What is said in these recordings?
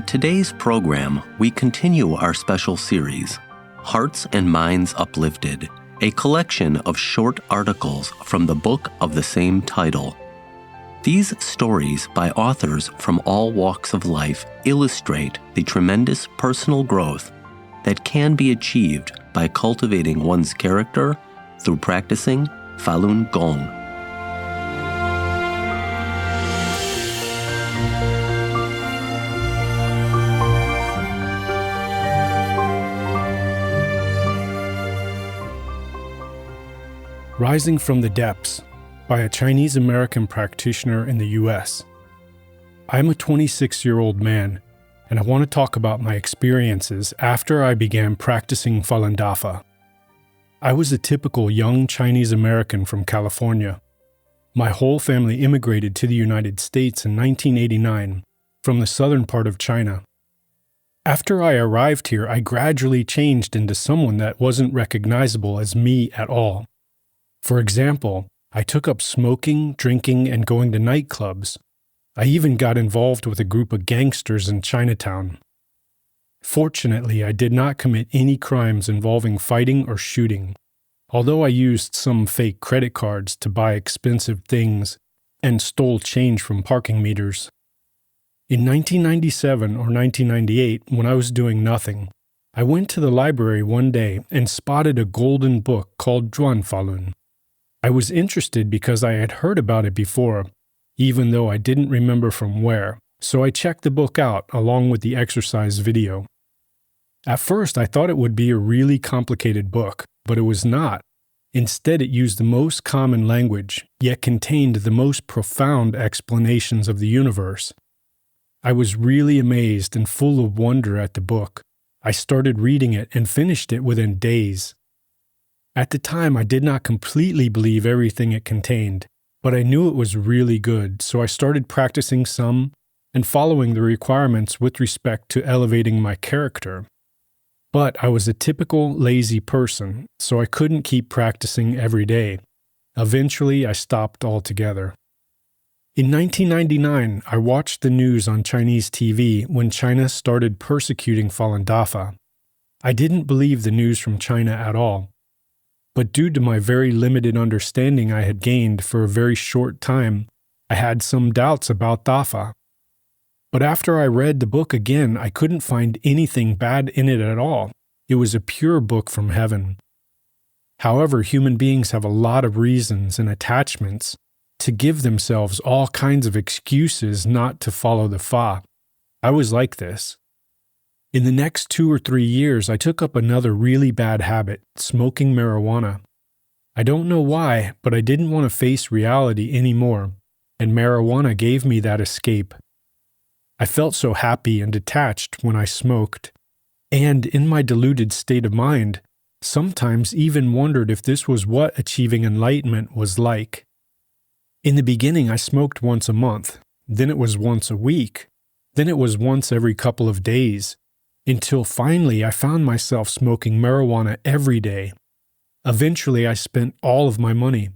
today's program, we continue our special series, Hearts and Minds Uplifted, a collection of short articles from the book of the same title. These stories by authors from all walks of life illustrate the tremendous personal growth that can be achieved by cultivating one's character through practicing Falun Gong. Rising from the Depths by a Chinese-American practitioner in the U.S. I'm a 26-year-old man, and I want to talk about my experiences after I began practicing Falun Dafa. I was a typical young Chinese-American from California. My whole family immigrated to the United States in 1989 from the southern part of China. After I arrived here, I gradually changed into someone that wasn't recognizable as me at all. For example, I took up smoking, drinking, and going to nightclubs. I even got involved with a group of gangsters in Chinatown. Fortunately, I did not commit any crimes involving fighting or shooting, although I used some fake credit cards to buy expensive things and stole change from parking meters. In 1997 or 1998, when I was doing nothing, I went to the library one day and spotted a golden book called Zhuan Falun. I was interested because I had heard about it before, even though I didn't remember from where, so I checked the book out along with the exercise video. At first, I thought it would be a really complicated book, but it was not. Instead, it used the most common language, yet contained the most profound explanations of the universe. I was really amazed and full of wonder at the book. I started reading it and finished it within days. At the time, I did not completely believe everything it contained, but I knew it was really good, so I started practicing some and following the requirements with respect to elevating my character. But I was a typical lazy person, so I couldn't keep practicing every day. Eventually, I stopped altogether. In 1999, I watched the news on Chinese TV when China started persecuting Falun Dafa. I didn't believe the news from China at all. But due to my very limited understanding I had gained for a very short time, I had some doubts about Dafa. But after I read the book again, I couldn't find anything bad in it at all. It was a pure book from heaven. However, human beings have a lot of reasons and attachments to give themselves all kinds of excuses not to follow the Fa. I was like this. In the next 2 or 3 years, I took up another really bad habit, smoking marijuana. I don't know why, but I didn't want to face reality anymore, and marijuana gave me that escape. I felt so happy and detached when I smoked, and in my deluded state of mind, sometimes even wondered if this was what achieving enlightenment was like. In the beginning, I smoked once a month, then it was once a week, then it was once every couple of days, until finally I found myself smoking marijuana every day. Eventually, I spent all of my money.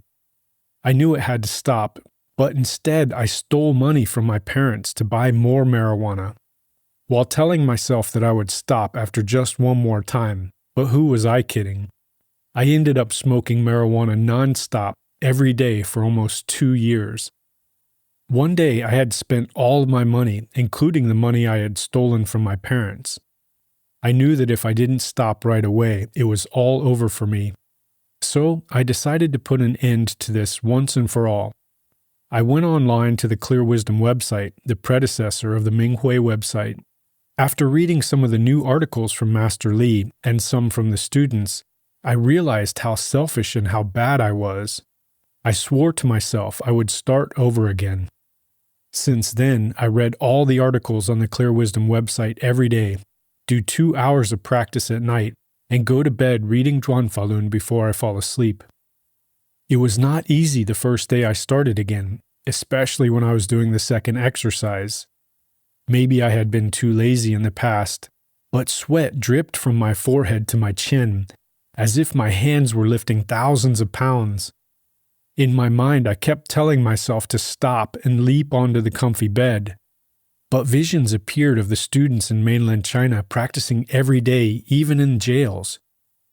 I knew it had to stop, but instead I stole money from my parents to buy more marijuana, while telling myself that I would stop after just one more time. But who was I kidding? I ended up smoking marijuana nonstop every day for almost 2 years. One day I had spent all of my money, including the money I had stolen from my parents. I knew that if I didn't stop right away, it was all over for me. So I decided to put an end to this once and for all. I went online to the Clear Wisdom website, the predecessor of the Minghui website. After reading some of the new articles from Master Li and some from the students, I realized how selfish and how bad I was. I swore to myself I would start over again. Since then, I read all the articles on the Clear Wisdom website every day, do 2 hours of practice at night, and go to bed reading Zhuan Falun before I fall asleep. It was not easy the first day I started again, especially when I was doing the second exercise. Maybe I had been too lazy in the past, but sweat dripped from my forehead to my chin, as if my hands were lifting thousands of pounds. In my mind, I kept telling myself to stop and leap onto the comfy bed. But visions appeared of the students in mainland China practicing every day, even in jails,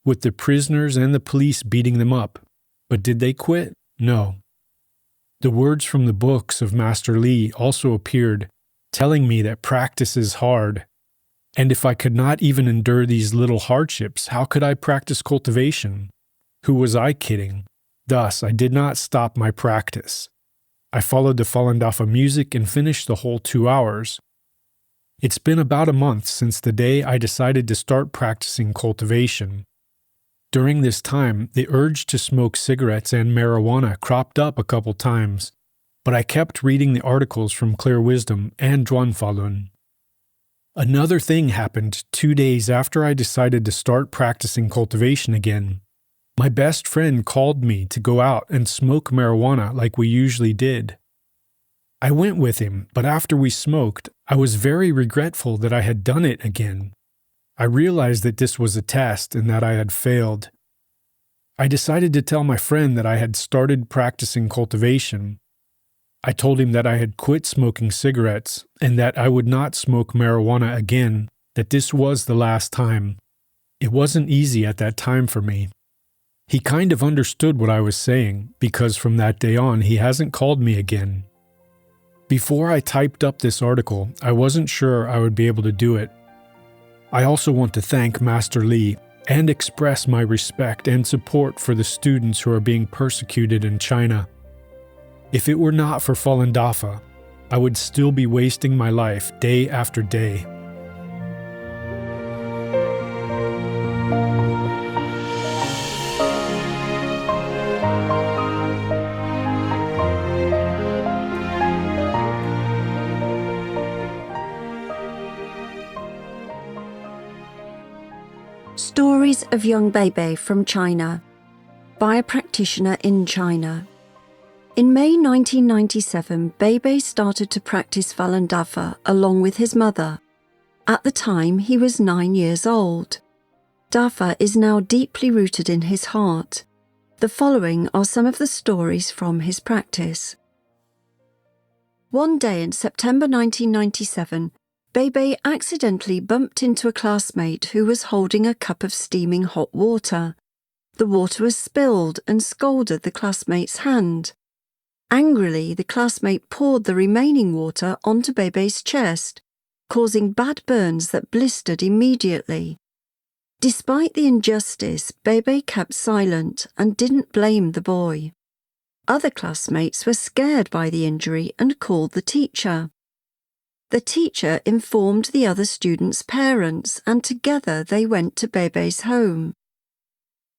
with the prisoners and the police beating them up. But did they quit? No. The words from the books of Master Li also appeared, telling me that practice is hard. And if I could not even endure these little hardships, how could I practice cultivation? Who was I kidding? Thus, I did not stop my practice. I followed the Falun Dafa music and finished the whole 2 hours. It's been about a month since the day I decided to start practicing cultivation. During this time, the urge to smoke cigarettes and marijuana cropped up a couple times, but I kept reading the articles from Clear Wisdom and Zhuan Falun. Another thing happened 2 days after I decided to start practicing cultivation again. My best friend called me to go out and smoke marijuana like we usually did. I went with him, but after we smoked, I was very regretful that I had done it again. I realized that this was a test and that I had failed. I decided to tell my friend that I had started practicing cultivation. I told him that I had quit smoking cigarettes and that I would not smoke marijuana again, that this was the last time. It wasn't easy at that time for me. He kind of understood what I was saying, because from that day on, he hasn't called me again. Before I typed up this article, I wasn't sure I would be able to do it. I also want to thank Master Li and express my respect and support for the students who are being persecuted in China. If it were not for Falun Dafa, I would still be wasting my life day after day. Stories of Young Beibei from China, by a practitioner in China. In May 1997, Beibei started to practice Falun Dafa along with his mother. At the time, he was 9 years old. Dafa is now deeply rooted in his heart. The following are some of the stories from his practice. One day in September 1997, Beibei accidentally bumped into a classmate who was holding a cup of steaming hot water. The water was spilled and scalded the classmate's hand. Angrily, the classmate poured the remaining water onto Beibei's chest, causing bad burns that blistered immediately. Despite the injustice, Beibei kept silent and didn't blame the boy. Other classmates were scared by the injury and called the teacher. The teacher informed the other students' parents, and together they went to Beibei's home.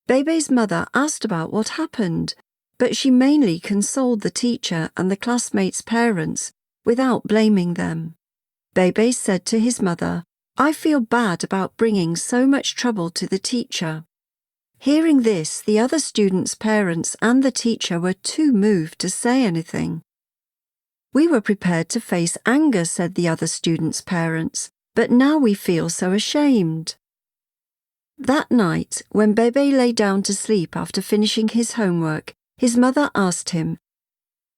Beibei's mother asked about what happened, but she mainly consoled the teacher and the classmates' parents without blaming them. Beibei said to his mother, "I feel bad about bringing so much trouble to the teacher." Hearing this, the other students' parents and the teacher were too moved to say anything. "We were prepared to face anger," said the other students' parents, "but now we feel so ashamed." That night, when Beibei lay down to sleep after finishing his homework, his mother asked him,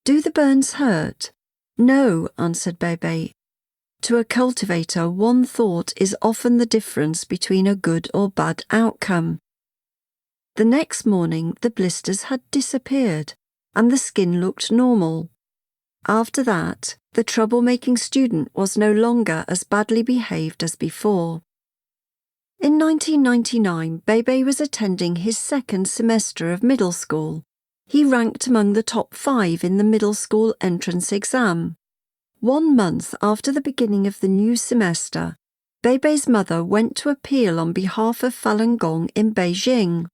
"Do the burns hurt?" "No," answered Beibei. To a cultivator, one thought is often the difference between a good or bad outcome. The next morning, the blisters had disappeared, and the skin looked normal. After that, the troublemaking student was no longer as badly behaved as before. In 1999, Beibei was attending his second semester of middle school. He ranked among the top 5 in the middle school entrance exam. 1 month after the beginning of the new semester, Beibei's mother went to appeal on behalf of Falun Gong in Beijing.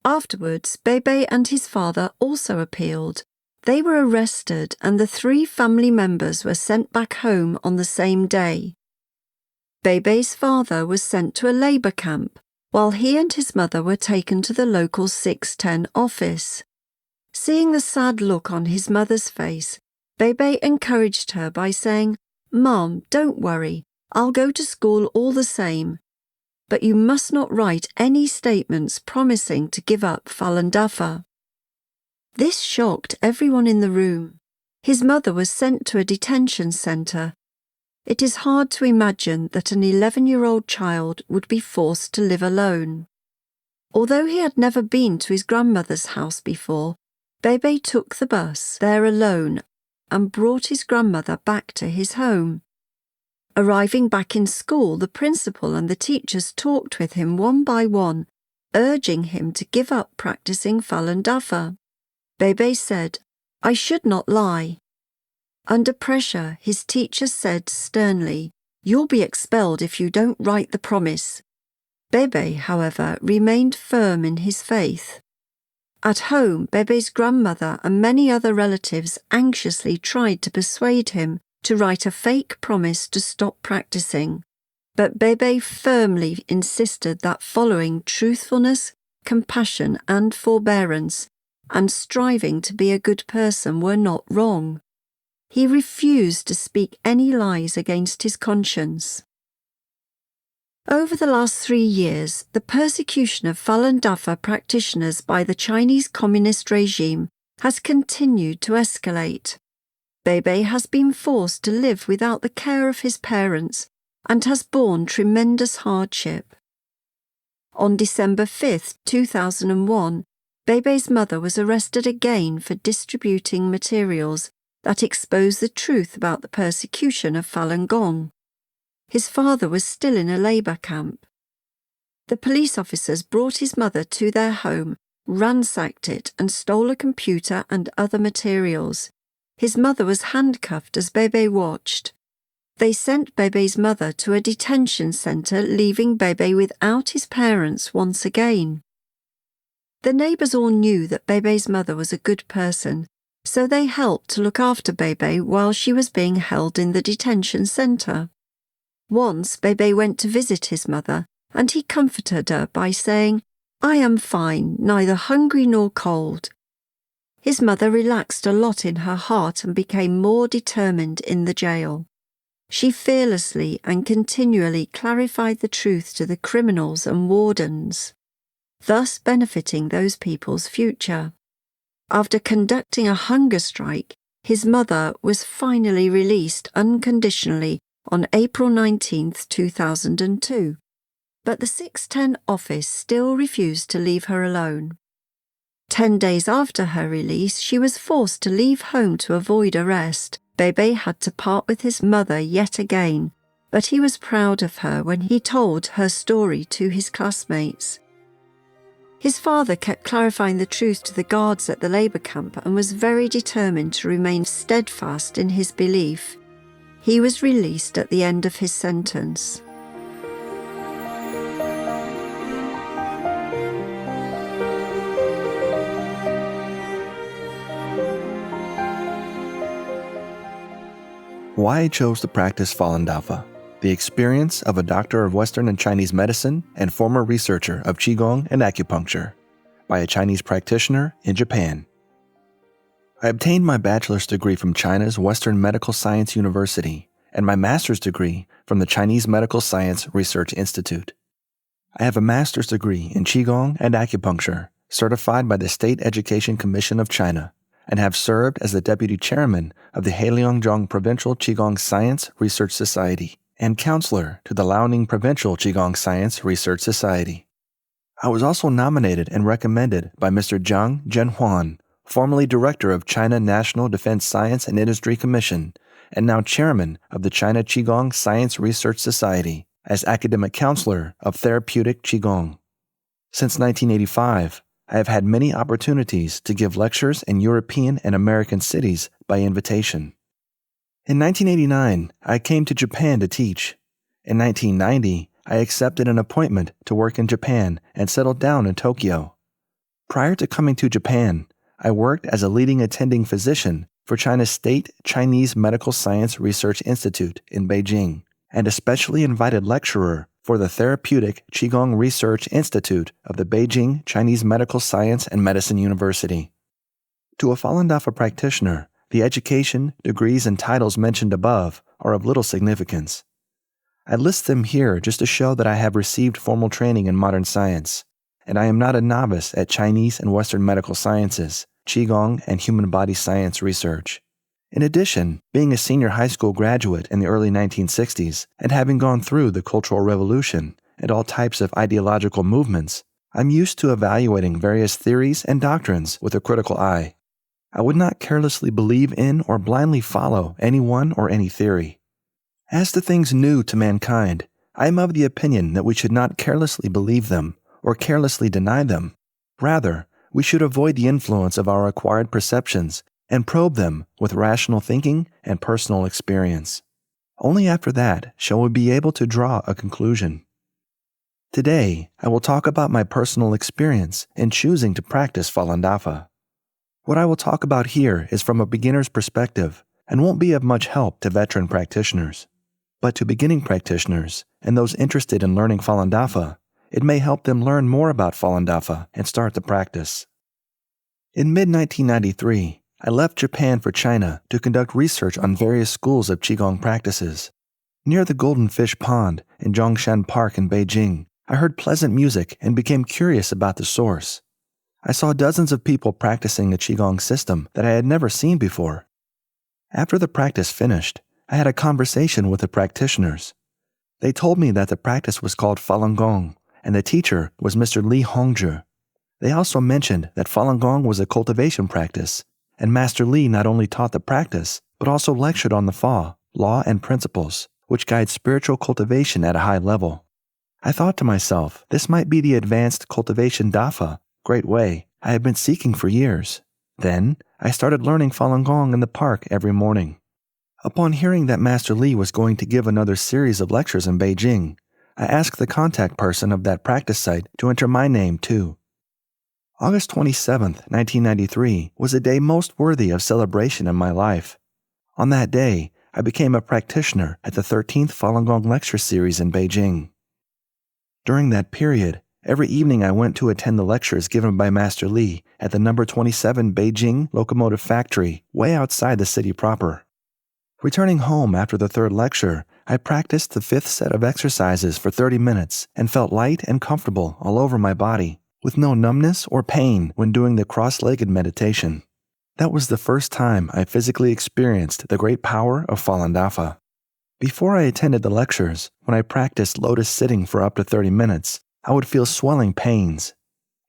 Afterwards, Beibei and his father also appealed. They were arrested and the 3 family members were sent back home on the same day. Beibei's father was sent to a labour camp, while he and his mother were taken to the local 610 office. Seeing the sad look on his mother's face, Beibei encouraged her by saying, "Mom, don't worry, I'll go to school all the same. But you must not write any statements promising to give up Falun Dafa." This shocked everyone in the room. His mother was sent to a detention centre. It is hard to imagine that an 11-year-old child would be forced to live alone. Although he had never been to his grandmother's house before, Bebe took the bus there alone and brought his grandmother back to his home. Arriving back in school, the principal and the teachers talked with him one by one, urging him to give up practicing Falun Dafa. Bebe said, "I should not lie." Under pressure, his teacher said sternly, "You'll be expelled if you don't write the promise." Bebe, however, remained firm in his faith. At home, Bebe's grandmother and many other relatives anxiously tried to persuade him to write a fake promise to stop practicing. But Bebe firmly insisted that following truthfulness, compassion and forbearance, and striving to be a good person were not wrong. He refused to speak any lies against his conscience. Over the last 3 years, the persecution of Falun Dafa practitioners by the Chinese Communist regime has continued to escalate. Bebe has been forced to live without the care of his parents and has borne tremendous hardship. On December 5, 2001, Bebe's mother was arrested again for distributing materials that expose the truth about the persecution of Falun Gong. His father was still in a labour camp. The police officers brought his mother to their home, ransacked it and stole a computer and other materials. His mother was handcuffed as Bebe watched. They sent Bebe's mother to a detention centre, leaving Bebe without his parents once again. The neighbours all knew that Bebe's mother was a good person, so they helped to look after Bebe while she was being held in the detention centre. Once Bebe went to visit his mother, and he comforted her by saying, "I am fine, neither hungry nor cold." His mother relaxed a lot in her heart and became more determined in the jail. She fearlessly and continually clarified the truth to the criminals and wardens, thus benefiting those people's future. After conducting a hunger strike, his mother was finally released unconditionally on April 19, 2002. But the 610 office still refused to leave her alone. 10 days after her release, she was forced to leave home to avoid arrest. Bebe had to part with his mother yet again, but he was proud of her when he told her story to his classmates. His father kept clarifying the truth to the guards at the labour camp and was very determined to remain steadfast in his belief. He was released at the end of his sentence. Why I chose to practice Falun Dafa, the experience of a doctor of Western and Chinese medicine and former researcher of Qigong and acupuncture, by a Chinese practitioner in Japan. I obtained my bachelor's degree from China's Western Medical Science University and my master's degree from the Chinese Medical Science Research Institute. I have a master's degree in Qigong and acupuncture, certified by the State Education Commission of China, and have served as the deputy chairman of the Heilongjiang Provincial Qigong Science Research Society and counselor to the Liaoning Provincial Qigong Science Research Society. I was also nominated and recommended by Mr. Zhang Zhenhuan, formerly director of China National Defense Science and Industry Commission, and now chairman of the China Qigong Science Research Society, as academic counselor of therapeutic Qigong. Since 1985, I have had many opportunities to give lectures in European and American cities by invitation. In 1989, I came to Japan to teach. In 1990, I accepted an appointment to work in Japan and settled down in Tokyo. Prior to coming to Japan, I worked as a leading attending physician for China's State Chinese Medical Science Research Institute in Beijing, and a specially invited lecturer for the Therapeutic Qigong Research Institute of the Beijing Chinese Medical Science and Medicine University. To a Falun Dafa practitioner, the education, degrees, and titles mentioned above are of little significance. I list them here just to show that I have received formal training in modern science, and I am not a novice at Chinese and Western medical sciences, Qigong, and human body science research. In addition, being a senior high school graduate in the early 1960s and having gone through the Cultural Revolution and all types of ideological movements, I'm used to evaluating various theories and doctrines with a critical eye. I would not carelessly believe in or blindly follow any one or any theory. As to things new to mankind, I am of the opinion that we should not carelessly believe them or carelessly deny them. Rather, we should avoid the influence of our acquired perceptions and probe them with rational thinking and personal experience. Only after that shall we be able to draw a conclusion. Today, I will talk about my personal experience in choosing to practice Falun Dafa. What I will talk about here is from a beginner's perspective and won't be of much help to veteran practitioners. But to beginning practitioners and those interested in learning Falun Dafa, it may help them learn more about Falun Dafa and start the practice. In mid-1993, I left Japan for China to conduct research on various schools of Qigong practices. Near the Golden Fish Pond in Zhongshan Park in Beijing, I heard pleasant music and became curious about the source. I saw dozens of people practicing a Qigong system that I had never seen before. After the practice finished, I had a conversation with the practitioners. They told me that the practice was called Falun Gong, and the teacher was Mr. Li Hongzhi. They also mentioned that Falun Gong was a cultivation practice, and Master Li not only taught the practice, but also lectured on the Fa, law and principles, which guide spiritual cultivation at a high level. I thought to myself, this might be the advanced cultivation Dafa, Great Way, I have been seeking for years. Then, I started learning Falun Gong in the park every morning. Upon hearing that Master Li was going to give another series of lectures in Beijing, I asked the contact person of that practice site to enter my name too. August 27, 1993 was a day most worthy of celebration in my life. On that day, I became a practitioner at the 13th Falun Gong lecture series in Beijing. During that period, every evening I went to attend the lectures given by Master Li at the number 27 Beijing Locomotive Factory, way outside the city proper. Returning home after the third lecture, I practiced the fifth set of exercises for 30 minutes and felt light and comfortable all over my body, with no numbness or pain when doing the cross-legged meditation. That was the first time I physically experienced the great power of Falun Dafa. Before I attended the lectures, when I practiced lotus sitting for up to 30 minutes, I would feel swelling pains.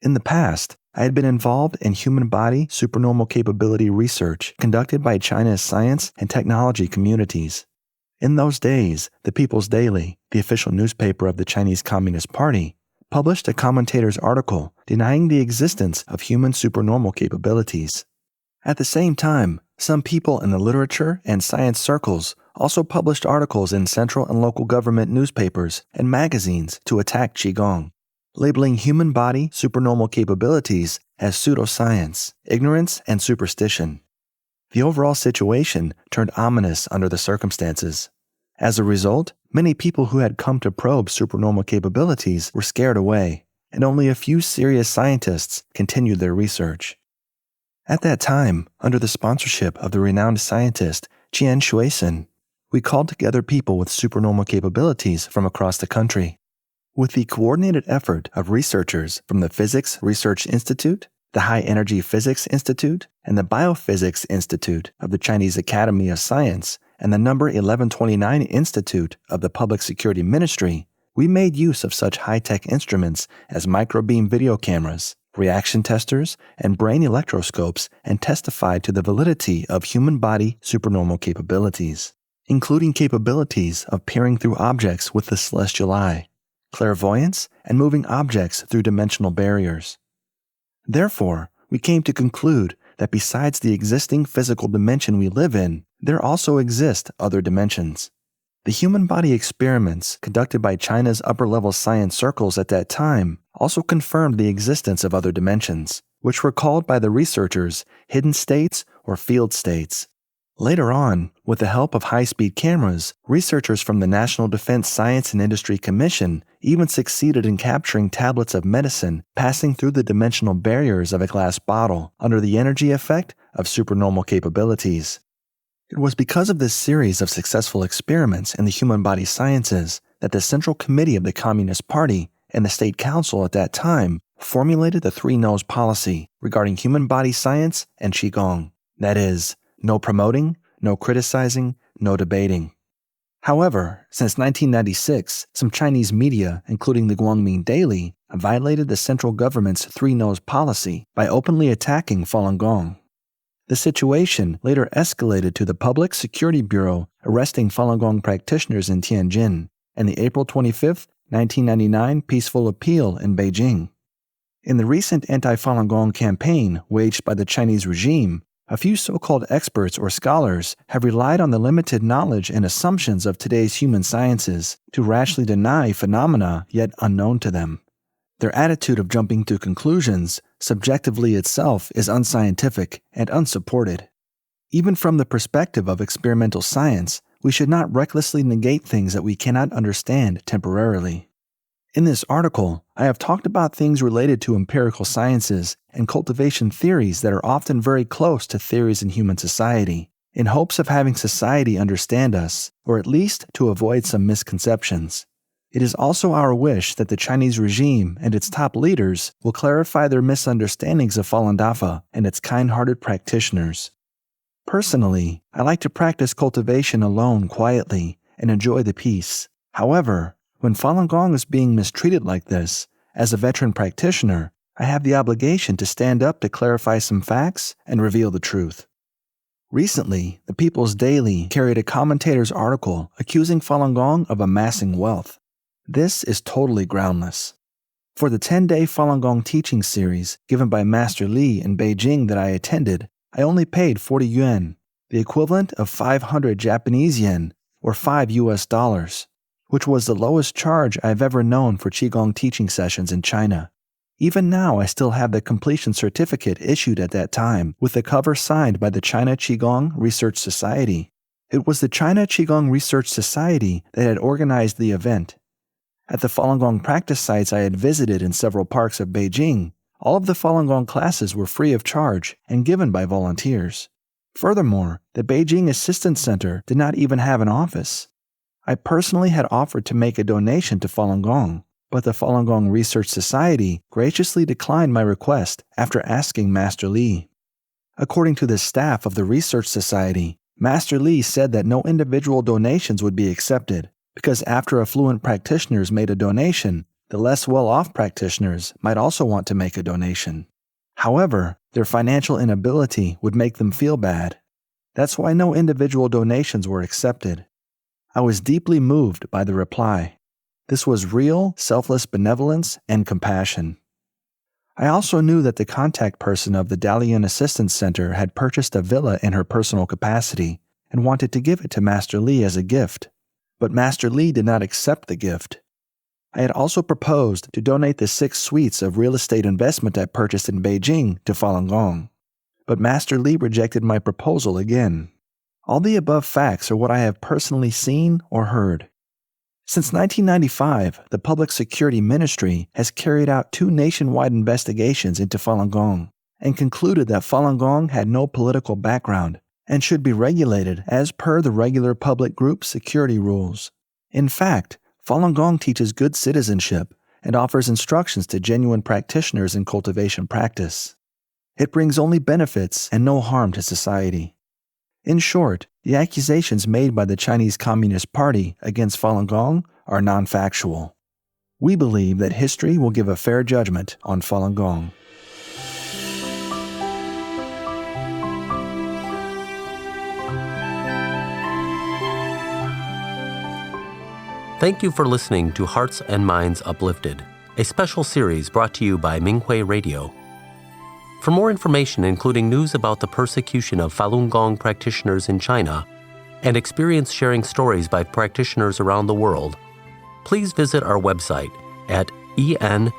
In the past, I had been involved in human body supernormal capability research conducted by China's science and technology communities. In those days, the People's Daily, the official newspaper of the Chinese Communist Party, published a commentator's article denying the existence of human supernormal capabilities. At the same time, some people in the literature and science circles also published articles in central and local government newspapers and magazines to attack Qigong, labeling human body supernormal capabilities as pseudoscience, ignorance, and superstition. The overall situation turned ominous under the circumstances. As a result, many people who had come to probe supernormal capabilities were scared away, and only a few serious scientists continued their research. At that time, under the sponsorship of the renowned scientist Qian Shuisin, we called together people with supernormal capabilities from across the country. With the coordinated effort of researchers from the Physics Research Institute, the High Energy Physics Institute, and the Biophysics Institute of the Chinese Academy of Science, and the number 1129 Institute of the Public Security Ministry, we made use of such high-tech instruments as microbeam video cameras, reaction testers, and brain electroscopes and testified to the validity of human body supernormal capabilities, including capabilities of peering through objects with the celestial eye, clairvoyance, and moving objects through dimensional barriers. Therefore, we came to conclude that besides the existing physical dimension we live in, there also exist other dimensions. The human body experiments conducted by China's upper-level science circles at that time also confirmed the existence of other dimensions, which were called by the researchers hidden states or field states. Later on, with the help of high-speed cameras, researchers from the National Defense Science and Industry Commission even succeeded in capturing tablets of medicine passing through the dimensional barriers of a glass bottle under the energy effect of supernormal capabilities. It was because of this series of successful experiments in the human body sciences that the Central Committee of the Communist Party and the State Council at that time formulated the Three No's policy regarding human body science and Qigong. That is, no promoting, no criticizing, no debating. However, since 1996, some Chinese media, including the Guangming Daily, violated the central government's three-nose policy by openly attacking Falun Gong. The situation later escalated to the Public Security Bureau arresting Falun Gong practitioners in Tianjin and the April 25, 1999 peaceful appeal in Beijing. In the recent anti-Falun Gong campaign waged by the Chinese regime, a few so-called experts or scholars have relied on the limited knowledge and assumptions of today's human sciences to rashly deny phenomena yet unknown to them. Their attitude of jumping to conclusions, subjectively itself, is unscientific and unsupported. Even from the perspective of experimental science, we should not recklessly negate things that we cannot understand temporarily. In this article, I have talked about things related to empirical sciences and cultivation theories that are often very close to theories in human society, in hopes of having society understand us, or at least to avoid some misconceptions. It is also our wish that the Chinese regime and its top leaders will clarify their misunderstandings of Falun Dafa and its kind-hearted practitioners. Personally, I like to practice cultivation alone quietly and enjoy the peace. However, when Falun Gong is being mistreated like this, as a veteran practitioner, I have the obligation to stand up to clarify some facts and reveal the truth. Recently, the People's Daily carried a commentator's article accusing Falun Gong of amassing wealth. This is totally groundless. For the 10-day Falun Gong teaching series given by Master Li in Beijing that I attended, I only paid 40 yuan, the equivalent of 500 Japanese yen or $5, which was the lowest charge I've ever known for Qigong teaching sessions in China. Even now, I still have the completion certificate issued at that time with the cover signed by the China Qigong Research Society. It was the China Qigong Research Society that had organized the event. At the Falun Gong practice sites I had visited in several parks of Beijing, all of the Falun Gong classes were free of charge and given by volunteers. Furthermore, the Beijing Assistance Center did not even have an office. I personally had offered to make a donation to Falun Gong, but the Falun Gong Research Society graciously declined my request after asking Master Li. According to the staff of the Research Society, Master Li said that no individual donations would be accepted, because after affluent practitioners made a donation, the less well-off practitioners might also want to make a donation. However, their financial inability would make them feel bad. That's why no individual donations were accepted. I was deeply moved by the reply. This was real, selfless benevolence and compassion. I also knew that the contact person of the Dalian Assistance Center had purchased a villa in her personal capacity and wanted to give it to Master Li as a gift. But Master Li did not accept the gift. I had also proposed to donate the 6 suites of real estate investment I purchased in Beijing to Falun Gong. But Master Li rejected my proposal again. All the above facts are what I have personally seen or heard. Since 1995, the Public Security Ministry has carried out 2 nationwide investigations into Falun Gong and concluded that Falun Gong had no political background and should be regulated as per the regular public group security rules. In fact, Falun Gong teaches good citizenship and offers instructions to genuine practitioners in cultivation practice. It brings only benefits and no harm to society. In short, the accusations made by the Chinese Communist Party against Falun Gong are non-factual. We believe that history will give a fair judgment on Falun Gong. Thank you for listening to Hearts and Minds Uplifted, a special series brought to you by Minghui Radio. For more information, including news about the persecution of Falun Gong practitioners in China and experience-sharing stories by practitioners around the world, please visit our website at en.minghui.org.